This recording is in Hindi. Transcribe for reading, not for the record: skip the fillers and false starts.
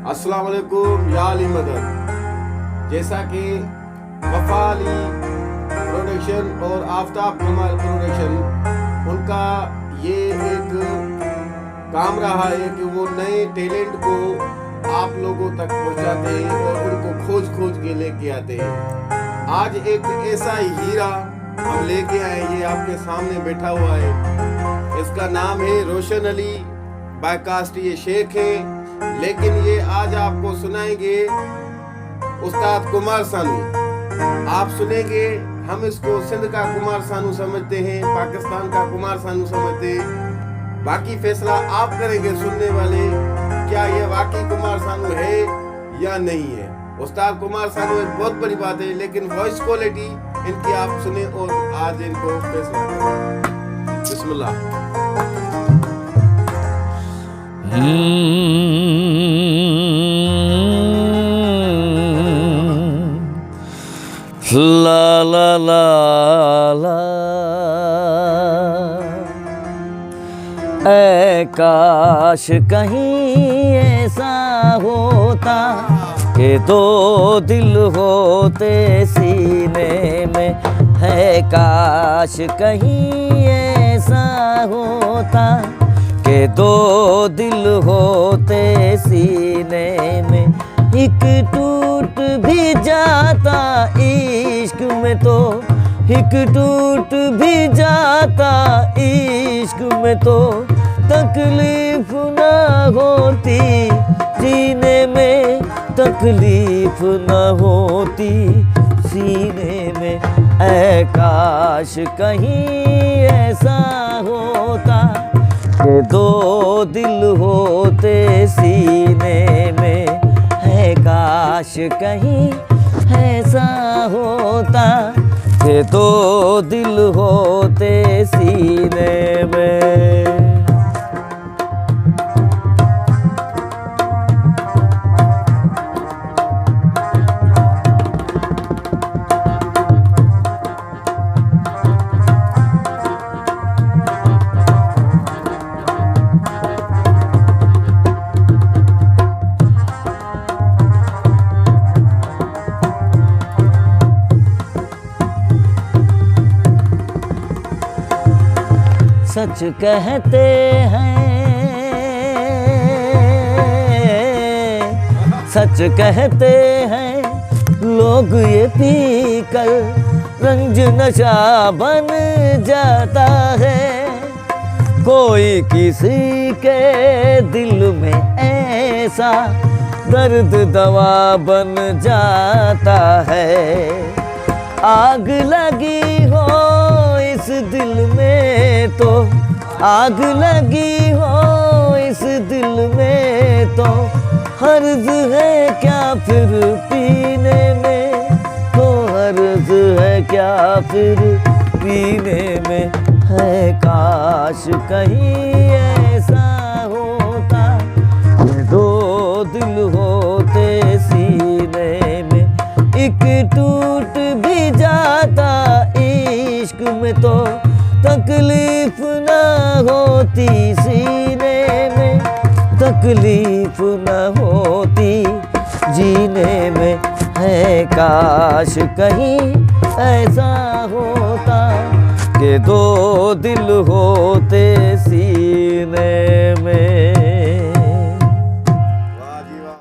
अस्सलाम वालेकुम या अली मदद। जैसा कि वफा अली प्रोडक्शन और आफ्ताब कमाल प्रोडक्शन उनका ये एक काम रहा है कि वो नए टैलेंट को आप लोगों तक पहुंचाते हैं और उनको खोज के लेके आते हैं। आज एक ऐसा हीरा हम लेके आए, ये आपके सामने बैठा हुआ है। इसका नाम है रोशन अली, बायकास्ट ये शेख है, लेकिन ये आज आपको सुनाएंगे उस्ताद कुमार सानू। आप सुनेंगे, हम इसको सिंध का कुमार सानू समझते हैं, पाकिस्तान का कुमार सानू समझते हैं। बाकी फैसला आप करेंगे सुनने वाले, क्या ये वाकई कुमार सानू है या नहीं है। उस्ताद कुमार सानू एक बहुत बड़ी बात है, लेकिन वॉइस क्वालिटी इनकी आप सुने और आज इनको फैसला करें। बिस्मिल्लाह। ला ला ला ला, ऐ काश कहीं ऐसा होता कि दो दिल होते सीने में। है काश कहीं ऐसा होता कि दो दिल होते सीने में। एक टूट भी जाता इश्क में तो, एक टूट भी जाता इश्क में तो, तकलीफ ना होती जीने में, तकलीफ ना होती सीने में। ऐ काश कहीं ऐसा होता कि दो दिल होते सीने में। है काश कहीं ऐसा होता कि दो दिल होते सीने में। सच कहते हैं, सच कहते हैं लोग ये पी कर रंज नशा बन जाता है। कोई किसी के दिल में ऐसा दर्द दवा बन जाता है। आग लगी हो इस दिल में तो, आग लगी हो इस दिल में तो, हर्ज है क्या फिर पीने में, तो हर्ज है क्या फिर पीने में। है काश कहीं ऐसा होता कि दो दिल होते सीने में। एक टूट भी जाता इश्क में तो, तकलीफ ना होती सीने में, तकलीफ ना होती जीने में। है काश कहीं ऐसा होता कि दो दिल होते सीने में।